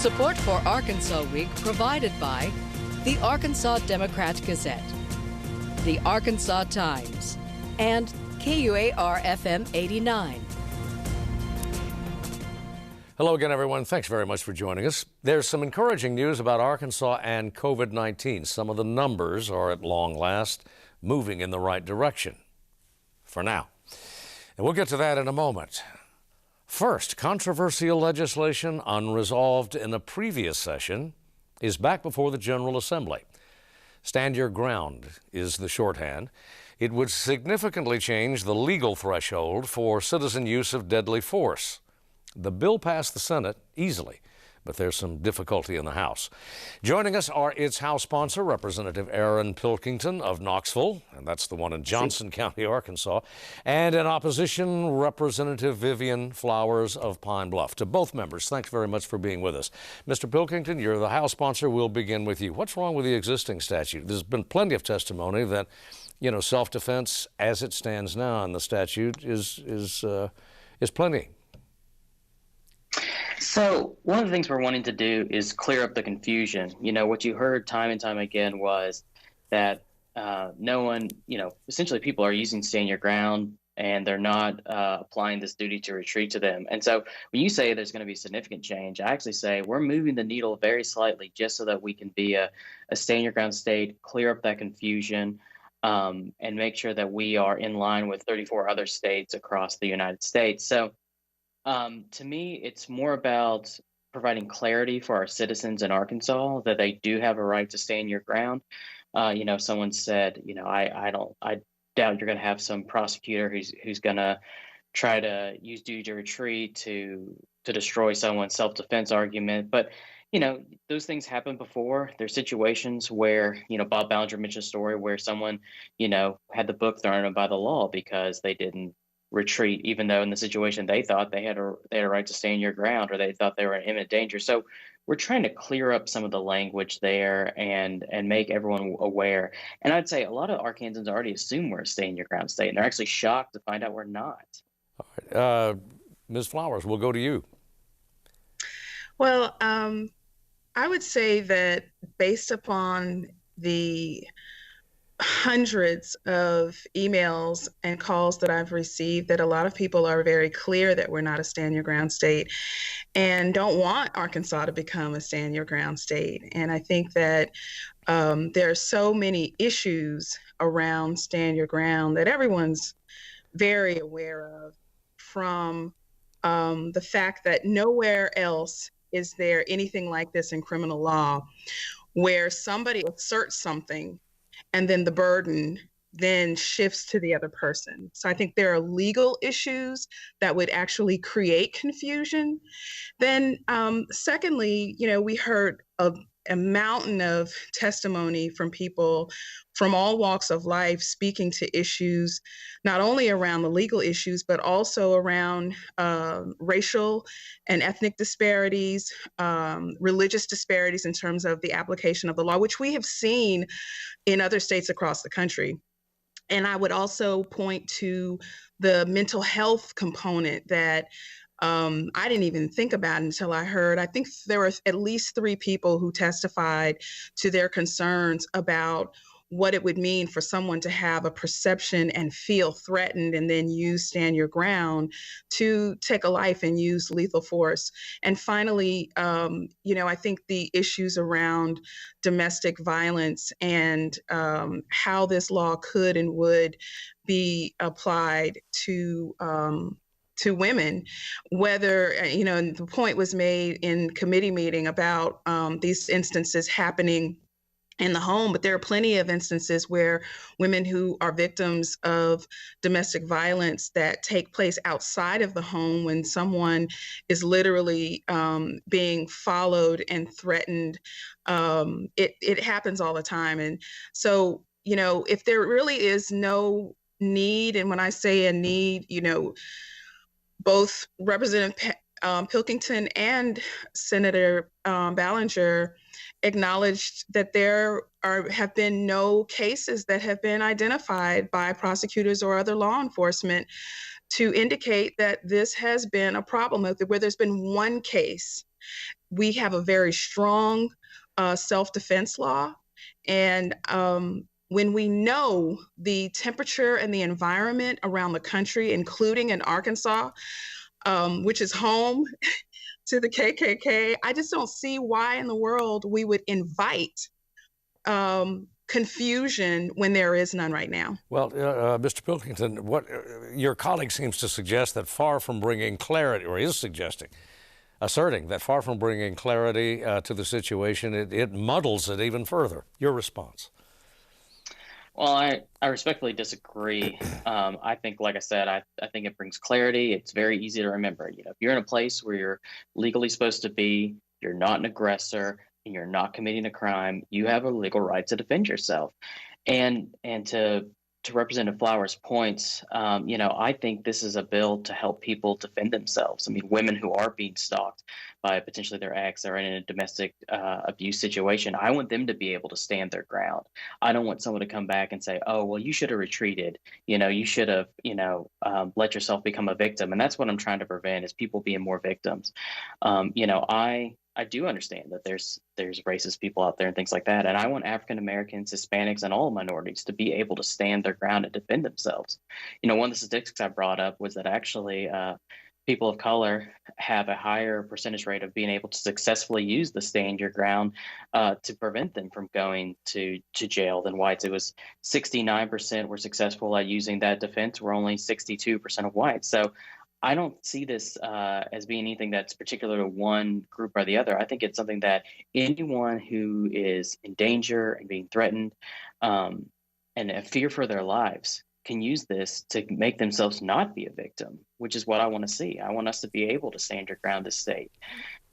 Support for Arkansas Week provided by the Arkansas Democrat-Gazette, the Arkansas Times, and KUAR-FM 89. Hello again, everyone. Thanks very much for joining us. There's some encouraging news about Arkansas and COVID-19. Some of the numbers are at long last moving in the right direction for now. And we'll get to that in a moment. First, controversial legislation unresolved in a previous session is back before the General Assembly. Stand Your Ground is the shorthand. It would significantly change the legal threshold for citizen use of deadly force. The bill passed the Senate easily, but there's some difficulty in the House. Joining us are its House sponsor, Representative Aaron Pilkington of Knoxville, and that's the one in Johnson County, Arkansas, and in opposition, Representative Vivian Flowers of Pine Bluff. To both members, thanks very much for being with us. Mr. Pilkington, you're the House sponsor. We'll begin with you. What's wrong with the existing statute? There's been plenty of testimony that, self-defense as it stands now in the statute is plenty. So one of the things we're wanting to do is clear up the confusion. What you heard time and time again was that no one, essentially people are using stand your ground and they're not applying this duty to retreat to them. And so when you say there's going to be significant change, I actually say we're moving the needle very slightly just so that we can be a stand your ground state, clear up that confusion, and make sure that we are in line with 34 other states across the United States. So to me, it's more about providing clarity for our citizens in Arkansas that they do have a right to stand your ground. Someone said, I doubt you're going to have some prosecutor who's going to try to use duty to retreat to destroy someone's self-defense argument. But, those things happen before. There's situations where, Bob Ballinger mentioned a story where someone, had the book thrown at them by the law because they didn't retreat, even though in the situation they thought they had a right to stand your ground, or they thought they were in imminent danger. So we're trying to clear up some of the language there and make everyone aware. And I'd say a lot of Arkansans already assume we're a stand your ground state, and they're actually shocked to find out we're not. All right. Ms. Flowers, we'll go to you. Well, I would say that based upon the hundreds of emails and calls that I've received, that a lot of people are very clear that we're not a stand your ground state and don't want Arkansas to become a stand your ground state. And I think that there are so many issues around stand your ground that everyone's very aware of, from the fact that nowhere else is there anything like this in criminal law, where somebody asserts something and then the burden then shifts to the other person. So I think there are legal issues that would actually create confusion. Then secondly, we heard a mountain of testimony from people from all walks of life speaking to issues, not only around the legal issues, but also around racial and ethnic disparities, religious disparities in terms of the application of the law, which we have seen in other states across the country. And I would also point to the mental health component that I didn't even think about until I heard. I think there were at least 3 people who testified to their concerns about what it would mean for someone to have a perception and feel threatened and then use stand your ground to take a life and use lethal force. And finally, I think the issues around domestic violence and how this law could and would be applied to women, whether, the point was made in committee meeting about these instances happening in the home, but there are plenty of instances where women who are victims of domestic violence that take place outside of the home, when someone is literally being followed and threatened, it happens all the time. And so, if there really is no need, and when I say a need, both Representative Pilkington and Senator Ballinger acknowledged that there have been no cases that have been identified by prosecutors or other law enforcement to indicate that this has been a problem, where there's been one case We have a very strong self-defense law. And when we know the temperature and the environment around the country, including in Arkansas, which is home to the KKK, I just don't see why in the world we would invite confusion when there is none right now. Well, Mr. Pilkington, what your colleague seems to suggest that far from bringing clarity, or is asserting that far from bringing clarity to the situation, it muddles it even further. Your response? Well, I respectfully disagree. I think, like I said, I think it brings clarity. It's very easy to remember. You know, if you're in a place where you're legally supposed to be, you're not an aggressor, and you're not committing a crime, you have a legal right to defend yourself. And to Representative Flowers' points, you know, I think this is a bill to help people defend themselves. I mean, women who are being stalked by potentially their ex or in a domestic abuse situation, I want them to be able to stand their ground. I don't want someone to come back and say, oh, well, you should have retreated. You know, you should have, let yourself become a victim. And that's what I'm trying to prevent, is people being more victims. You know, I do understand that there's racist people out there and things like that. And I want African Americans, Hispanics, and all minorities to be able to stand their ground and defend themselves. You know, one of the statistics I brought up was that actually people of color have a higher percentage rate of being able to successfully use the stand your ground to prevent them from going to jail than whites. It was 69% were successful at using that defense, where only 62% of whites. So I don't see this as being anything that's particular to one group or the other. I think it's something that anyone who is in danger and being threatened and a fear for their lives can use this to make themselves not be a victim, which is what I want to see. I want us to be able to stand your ground as state.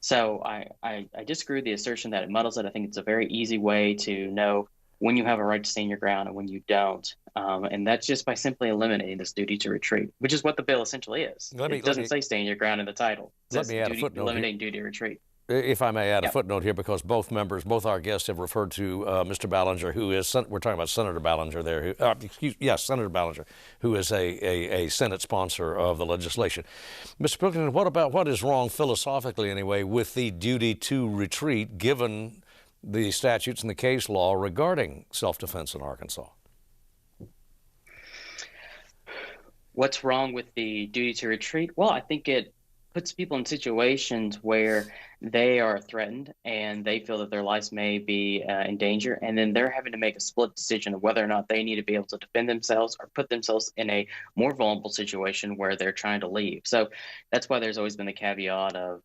So I disagree with the assertion that it muddles it. I think it's a very easy way to know when you have a right to stand your ground and when you don't. And that's just by simply eliminating this duty to retreat, which is what the bill essentially is. It doesn't say stand your ground in the title. It says eliminating duty to retreat. If I may add a footnote here, because both our guests have referred to Mr. Ballinger, who is, we're talking about Senator Ballinger there, Senator Ballinger, who is a Senate sponsor of the legislation. Mr. Pilkington, what is wrong philosophically anyway with the duty to retreat, given the statutes and the case law regarding self-defense in Arkansas? What's wrong with the duty to retreat? Well, I think it puts people in situations where they are threatened and they feel that their lives may be in danger, and then they're having to make a split decision of whether or not they need to be able to defend themselves or put themselves in a more vulnerable situation where they're trying to leave. So that's why there's always been the caveat of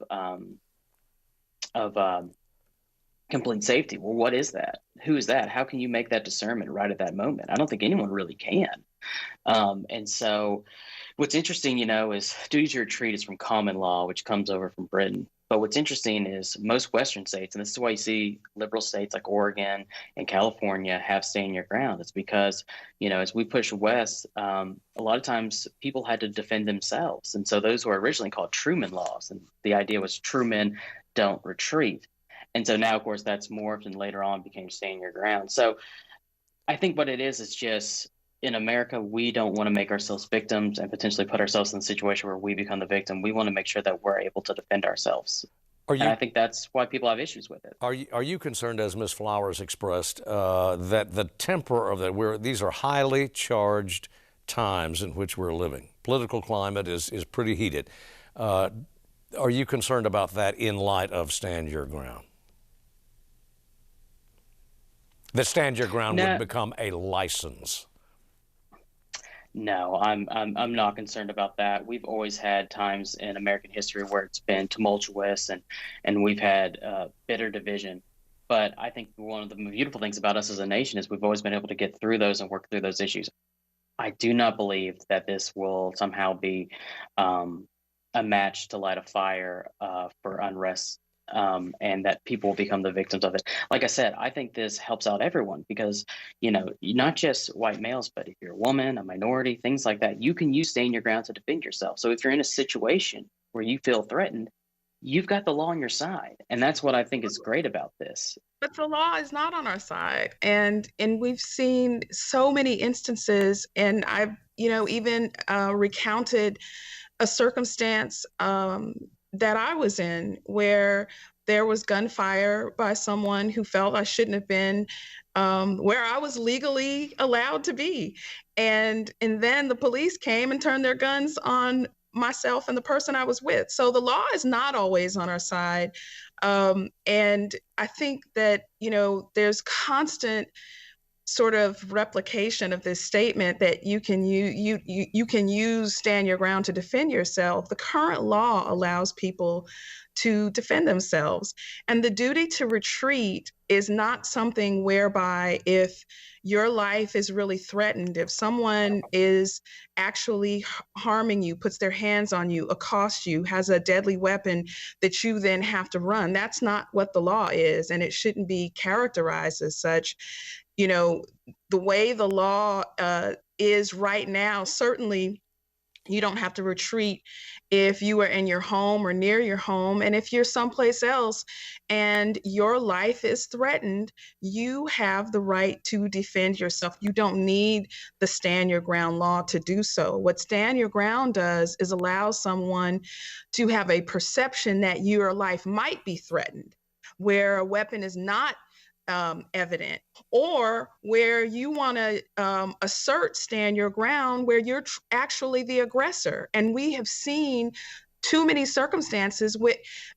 complete safety. Well, what is that? Who is that? How can you make that discernment right at that moment? I don't think anyone really can. And so what's interesting, is duty to retreat is from common law, which comes over from Britain. But what's interesting is most Western states, and this is why you see liberal states like Oregon and California have stand your ground. It's because, as we push west, a lot of times people had to defend themselves. And so those were originally called Truman laws. And the idea was true men don't retreat. And so now, of course, that's morphed and later on became stand your ground. So I think what it is just, in America, we don't want to make ourselves victims and potentially put ourselves in a situation where we become the victim. We want to make sure that we're able to defend ourselves. And I think that's why people have issues with it. Are you concerned, as Ms. Flowers expressed, that the temper of these are highly charged times in which we're living? Political climate is pretty heated. Are you concerned about that in light of stand your ground? That stand your ground would become a license? No, I'm not concerned about that. We've always had times in American history where it's been tumultuous and we've had bitter division. But I think one of the beautiful things about us as a nation is we've always been able to get through those and work through those issues. I do not believe that this will somehow be a match to light a fire for unrest. And that people will become the victims of it. Like I said, I think this helps out everyone because, not just white males, but if you're a woman, a minority, things like that, you can use stand your ground to defend yourself. So if you're in a situation where you feel threatened, you've got the law on your side. And that's what I think is great about this. But the law is not on our side. And we've seen so many instances, and I've, even recounted a circumstance that I was in, where there was gunfire by someone who felt I shouldn't have been where I was legally allowed to be. And then the police came and turned their guns on myself and the person I was with. So the law is not always on our side. And I think that, there's constant sort of replication of this statement that you can use stand your ground to defend yourself. The current law allows people to defend themselves, and the duty to retreat is not something whereby if your life is really threatened, if someone is actually harming you, puts their hands on you, accosts you, has a deadly weapon, that you then have to run. That's not what the law is, and it shouldn't be characterized as such. The way the law is right now, certainly you don't have to retreat if you are in your home or near your home. And if you're someplace else and your life is threatened, you have the right to defend yourself. You don't need the stand your ground law to do so. What stand your ground does is allow someone to have a perception that your life might be threatened, where a weapon is not evident, or where you want to assert stand your ground where you're actually the aggressor. And we have seen too many circumstances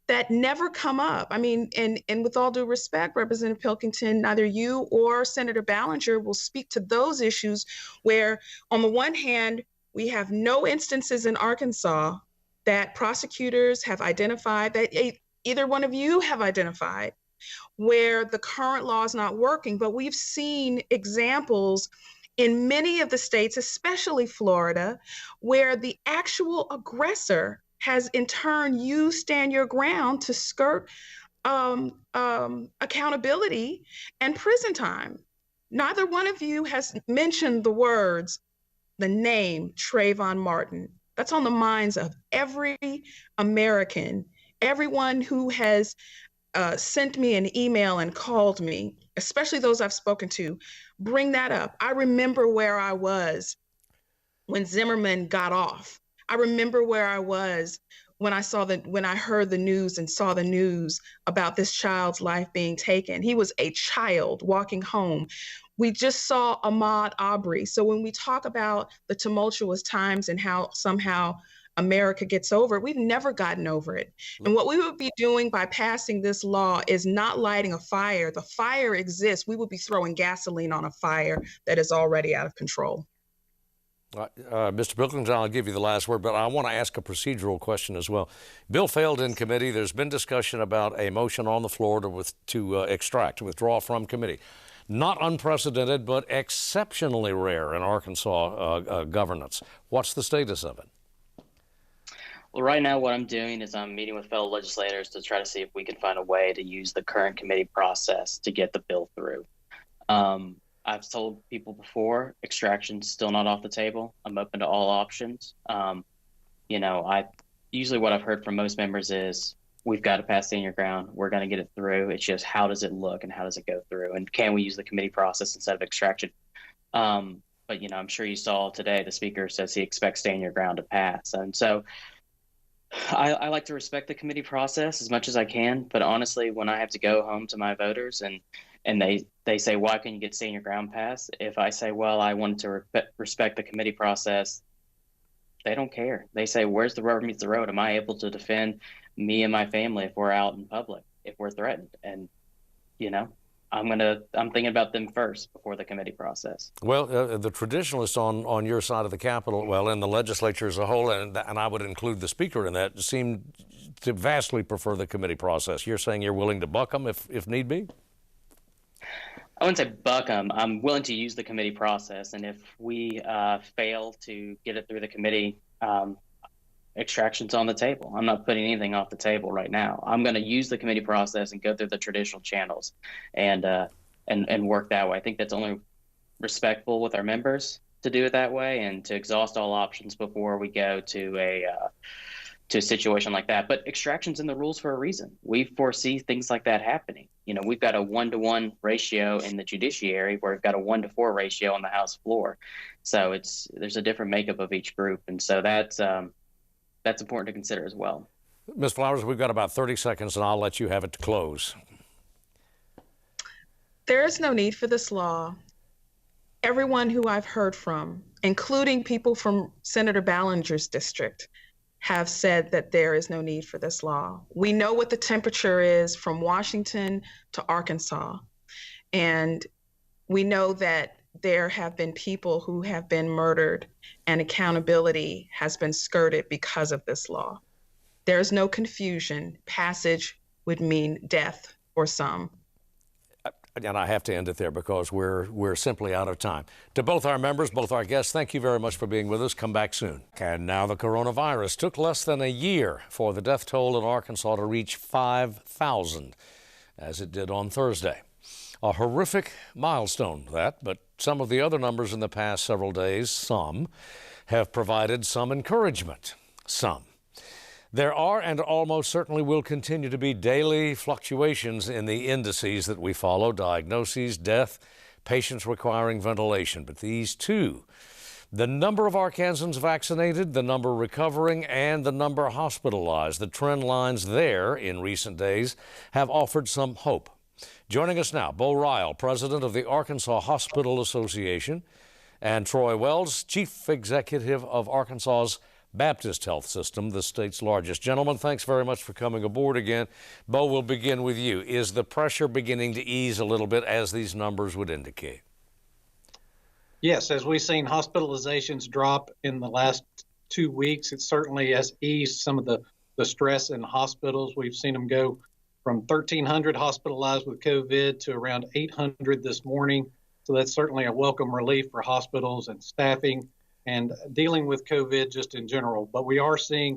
that never come up. I mean, and with all due respect, Representative Pilkington, neither you or Senator Ballinger will speak to those issues where, on the one hand, we have no instances in Arkansas that prosecutors have identified, that either one of you have identified, where the current law is not working. But we've seen examples in many of the states, especially Florida, where the actual aggressor has in turn used stand your ground to skirt accountability and prison time. Neither one of you has mentioned the name Trayvon Martin. That's on the minds of every American, everyone who has sent me an email and called me, especially those I've spoken to, bring that up. I remember where I was when Zimmerman got off. I remember where I was when I heard the news and saw the news about this child's life being taken. He was a child walking home. We just saw Ahmaud Arbery. So when we talk about the tumultuous times and how somehow America gets over it, we've never gotten over it. And what we would be doing by passing this law is not lighting a fire. The fire exists. We would be throwing gasoline on a fire that is already out of control. Mr. Pilkington, I'll give you the last word, but I want to ask a procedural question as well. Bill failed in committee. There's been discussion about a motion on the floor to withdraw from committee. Not unprecedented, but exceptionally rare in Arkansas governance. What's the status of it? Well, right now what I'm doing is I'm meeting with fellow legislators to try to see if we can find a way to use the current committee process to get the bill through. I've told people before, extraction's still not off the table. I'm open to all options. Usually what I've heard from most members is, we've got to pass stand your ground. We're going to get it through. It's just, how does it look and how does it go through? And can we use the committee process instead of extraction? But, I'm sure you saw today, the speaker says he expects stand your ground to pass. And so I like to respect the committee process as much as I can. But honestly, when I have to go home to my voters and they say, why can you get stand your ground passed? If I say, well, I wanted to respect the committee process, they don't care. They say, where's the rubber meets the road? Am I able to defend me and my family if we're out in public, if we're threatened? And, I'm thinking about them first before the committee process. Well, the traditionalists on your side of the Capitol, well, in the legislature as a whole, and I would include the speaker in that, seem to vastly prefer the committee process. You're saying you're willing to buck them if need be? I wouldn't say buck them. I'm willing to use the committee process. And if we fail to get it through the committee, extraction's on the table. I'm not putting anything off the table right now. I'm going to use the committee process and go through the traditional channels and work that way. I think that's only respectful with our members to do it that way and to exhaust all options before we go to a situation like that. But extraction's in the rules for a reason. We foresee things like that happening. We've got a 1-to-1 ratio in the judiciary where we've got a 1-to-4 ratio on the House floor. So there's a different makeup of each group. And so that's important to consider as well. Ms. Flowers, we've got about 30 seconds, and I'll let you have it to close. There is no need for this law. Everyone who I've heard from, including people from Senator Ballinger's district, have said that there is no need for this law. We know what the temperature is from Washington to Arkansas, and we know that there have been people who have been murdered and accountability has been skirted because of this law. There is no confusion. Passage would mean death for some. And I have to end it there because we're simply out of time. To both our members, both our guests, thank you very much for being with us. Come back soon. And now the coronavirus. Took less than a year for the death toll in Arkansas to reach 5,000, as it did on Thursday. A horrific milestone, that, but some of the other numbers in the past several days, some, have provided some encouragement. Some. There are and almost certainly will continue to be daily fluctuations in the indices that we follow: diagnoses, death, patients requiring ventilation. But these two, the number of Arkansans vaccinated, the number recovering, and the number hospitalized, the trend lines there in recent days have offered some hope. Joining us now, Bo Ryall, president of the Arkansas Hospital Association, and Troy Wells, chief executive of Arkansas's Baptist Health System, the state's largest. Gentlemen, thanks very much for coming aboard again. Bo, we'll begin with you. Is the pressure beginning to ease a little bit, as these numbers would indicate? Yes, as we've seen hospitalizations drop in the last 2 weeks, it certainly has eased some of the stress in hospitals. We've seen them go from 1,300 hospitalized with COVID to around 800 this morning. So that's certainly a welcome relief for hospitals and staffing and dealing with COVID just in general. But we are seeing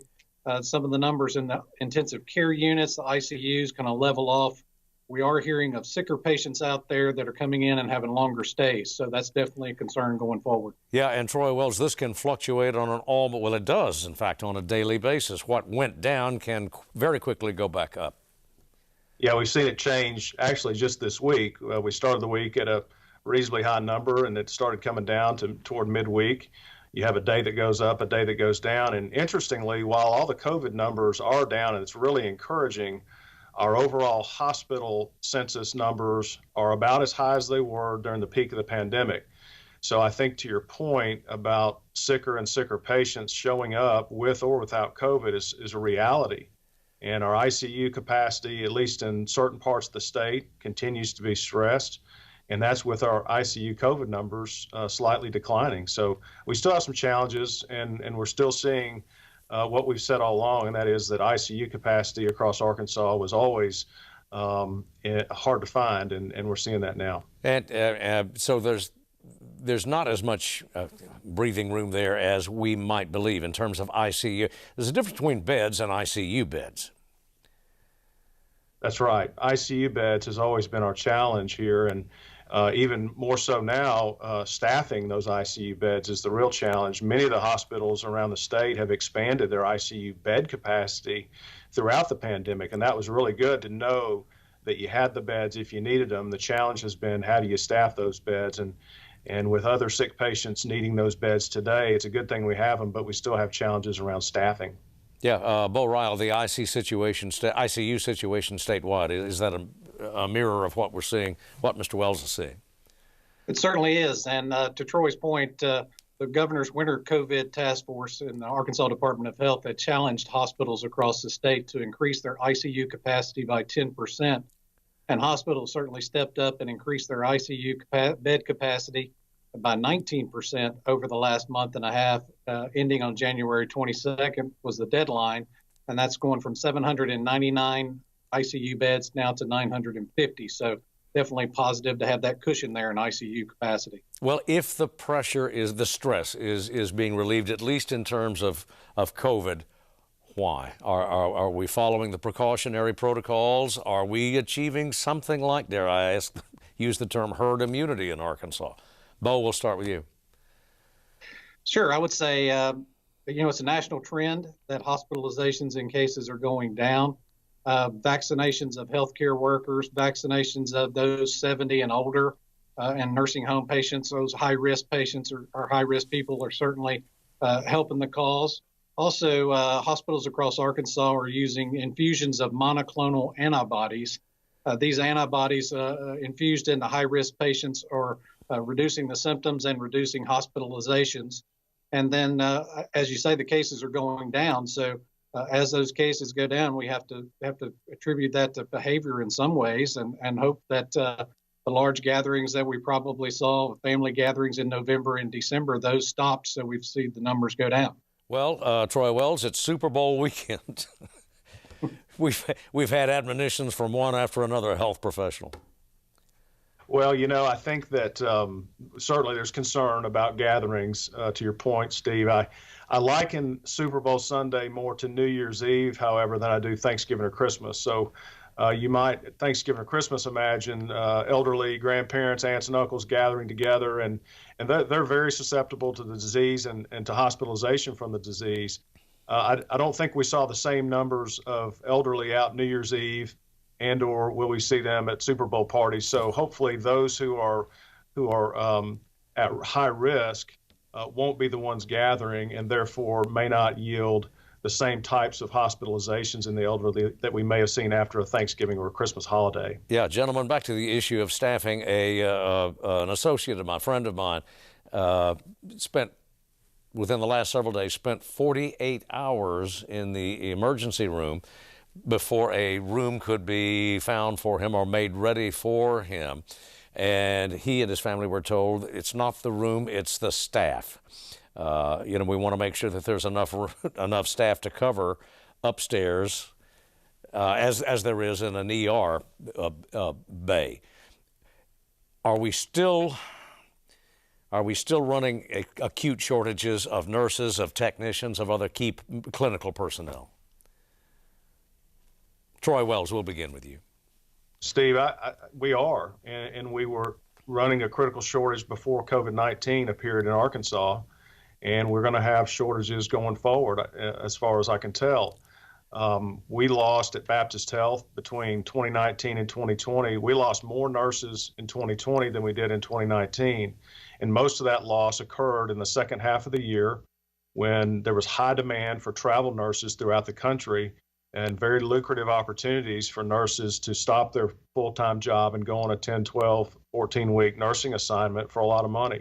some of the numbers in the intensive care units, the ICUs, kind of level off. We are hearing of sicker patients out there that are coming in and having longer stays. So that's definitely a concern going forward. Yeah, and Troy Wells, this can fluctuate on well, it does, in fact, on a daily basis. What went down can very quickly go back up. Yeah, we've seen it change actually just this week. We started the week at a reasonably high number, and it started coming down toward midweek. You have a day that goes up, a day that goes down. And interestingly, while all the COVID numbers are down, and it's really encouraging, our overall hospital census numbers are about as high as they were during the peak of the pandemic. So I think to your point about sicker and sicker patients showing up with or without COVID is a reality. And our ICU capacity, at least in certain parts of the state, continues to be stressed. And that's with our ICU COVID numbers slightly declining. So we still have some challenges, and we're still seeing what we've said all along, and that is that ICU capacity across Arkansas was always hard to find, and we're seeing that now. And so there's not as much breathing room there as we might believe in terms of ICU. There's a difference between beds and ICU beds. That's right. ICU beds has always been our challenge here, and even more so now, staffing those ICU beds is the real challenge. Many of the hospitals around the state have expanded their ICU bed capacity throughout the pandemic, and that was really good to know that you had the beds if you needed them. The challenge has been, how do you staff those beds? And with other sick patients needing those beds today, it's a good thing we have them, but we still have challenges around staffing. Yeah, Bo Ryall, the ICU situation statewide, is that a mirror of what we're seeing, what Mr. Wells is seeing? It certainly is. And to Troy's point, the governor's winter COVID task force in the Arkansas Department of Health had challenged hospitals across the state to increase their ICU capacity by 10%. And hospitals certainly stepped up and increased their ICU bed capacity by 19% over the last month and a half, ending on January 22nd was the deadline. And that's going from 799 ICU beds now to 950. So definitely positive to have that cushion there in ICU capacity. Well, if the pressure is, the stress is being relieved, at least in terms of COVID, why? Are we following the precautionary protocols? Are we achieving something like, dare I use the term, herd immunity in Arkansas? Bo, we'll start with you. Sure. I would say, it's a national trend that hospitalizations and cases are going down. Vaccinations of healthcare workers, vaccinations of those 70 and older, and nursing home patients, those high-risk patients or high-risk people are certainly helping the cause. Also, hospitals across Arkansas are using infusions of monoclonal antibodies. These antibodies infused into high-risk patients are reducing the symptoms and reducing hospitalizations. And then, as you say, the cases are going down. So as those cases go down, we have to attribute that to behavior in some ways, and hope that the large gatherings that we probably saw, family gatherings in November and December, those stopped. So we've seen the numbers go down. Well, Troy Wells, it's Super Bowl weekend. We've had admonitions from one after another health professional. Well, I think that certainly there's concern about gatherings. To your point, Steve, I liken Super Bowl Sunday more to New Year's Eve, however, than I do Thanksgiving or Christmas. So you might, Thanksgiving or Christmas, imagine elderly grandparents, aunts and uncles gathering together, and they're very susceptible to the disease and to hospitalization from the disease. I don't think we saw the same numbers of elderly out New Year's Eve, and or will we see them at Super Bowl parties? So hopefully those who are at high risk won't be the ones gathering, and therefore may not yield the same types of hospitalizations in the elderly that we may have seen after a Thanksgiving or a Christmas holiday. Yeah, gentlemen, back to the issue of staffing. An associate of mine, friend of mine, within the last several days, spent 48 hours in the emergency room before a room could be found for him or made ready for him. And he and his family were told it's not the room, it's the staff. We want to make sure that there's enough staff to cover upstairs, as there is in an ER bay. Are we still running acute shortages of nurses, of technicians, of other key clinical personnel? Troy Wells, we'll begin with you. Steve, we are, and we were running a critical shortage before COVID-19 appeared in Arkansas, and we're going to have shortages going forward, as far as I can tell. We lost at Baptist Health between 2019 and 2020. We lost more nurses in 2020 than we did in 2019, and most of that loss occurred in the second half of the year when there was high demand for travel nurses throughout the country, and very lucrative opportunities for nurses to stop their full-time job and go on a 10, 12, 14-week nursing assignment for a lot of money.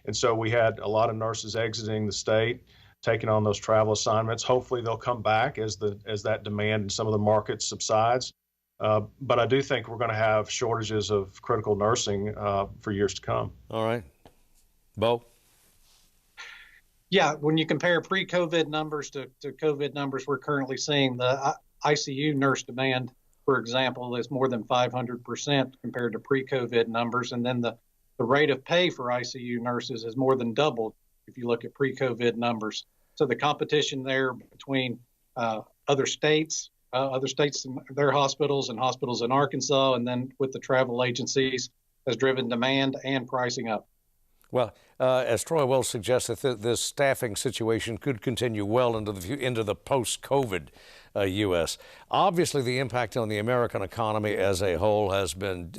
And so we had a lot of nurses exiting the state, taking on those travel assignments. Hopefully they'll come back as that demand in some of the markets subsides. But I do think we're going to have shortages of critical nursing for years to come. All right. Bo? Yeah, when you compare pre-COVID numbers to COVID numbers, we're currently seeing the ICU nurse demand, for example, is more than 500% compared to pre-COVID numbers. And then the rate of pay for ICU nurses has more than doubled if you look at pre-COVID numbers. So the competition there between other states and their hospitals and hospitals in Arkansas, and then with the travel agencies, has driven demand and pricing up. Well, as Troy Wells suggests, that this staffing situation could continue well into the post-COVID U.S. Obviously, the impact on the American economy as a whole has been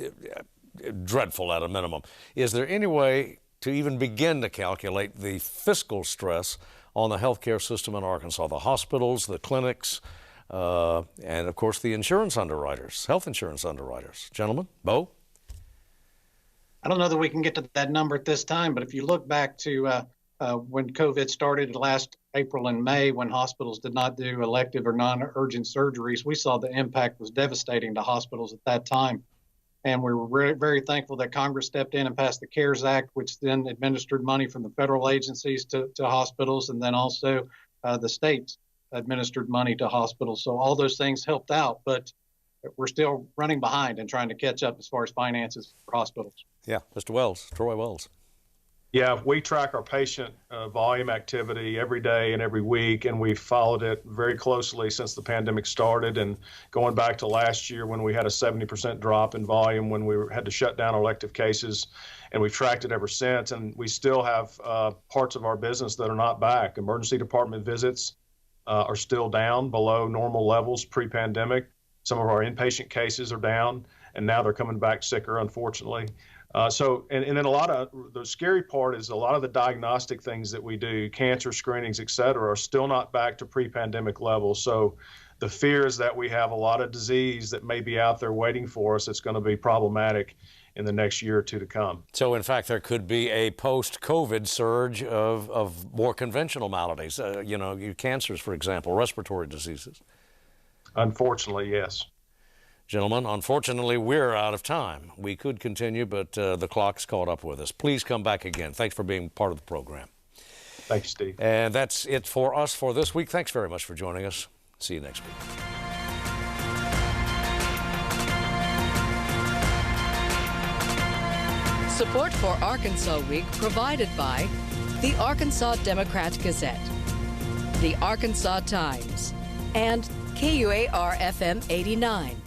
dreadful at a minimum. Is there any way to even begin to calculate the fiscal stress on the healthcare system in Arkansas, the hospitals, the clinics, and, of course, the insurance underwriters, health insurance underwriters? Gentlemen, Bo? I don't know that we can get to that number at this time, but if you look back to when COVID started last April and May, when hospitals did not do elective or non-urgent surgeries, we saw the impact was devastating to hospitals at that time. And we were very thankful that Congress stepped in and passed the CARES Act, which then administered money from the federal agencies to hospitals, and then also the states administered money to hospitals. So all those things helped out, but we're still running behind and trying to catch up as far as finances for hospitals. Yeah, Mr. Wells, Troy Wells. Yeah, we track our patient volume activity every day and every week, and we've followed it very closely since the pandemic started, and going back to last year when we had a 70% drop in volume when we had to shut down elective cases, and we've tracked it ever since. And we still have parts of our business that are not back. Emergency department visits are still down below normal levels pre-pandemic. Some of our inpatient cases are down, and now they're coming back sicker, unfortunately. And then a lot of the scary part is a lot of the diagnostic things that we do, cancer screenings, et cetera, are still not back to pre-pandemic levels. So the fear is that we have a lot of disease that may be out there waiting for us that's going to be problematic in the next year or two to come. So, in fact, there could be a post-COVID surge of more conventional maladies, cancers, for example, respiratory diseases. Unfortunately, yes. Gentlemen, unfortunately, we're out of time. We could continue, but the clock's caught up with us. Please come back again. Thanks for being part of the program. Thank you, Steve. And that's it for us for this week. Thanks very much for joining us. See you next week. Support for Arkansas Week provided by the Arkansas Democrat-Gazette, the Arkansas Times, and KUAR-FM 89.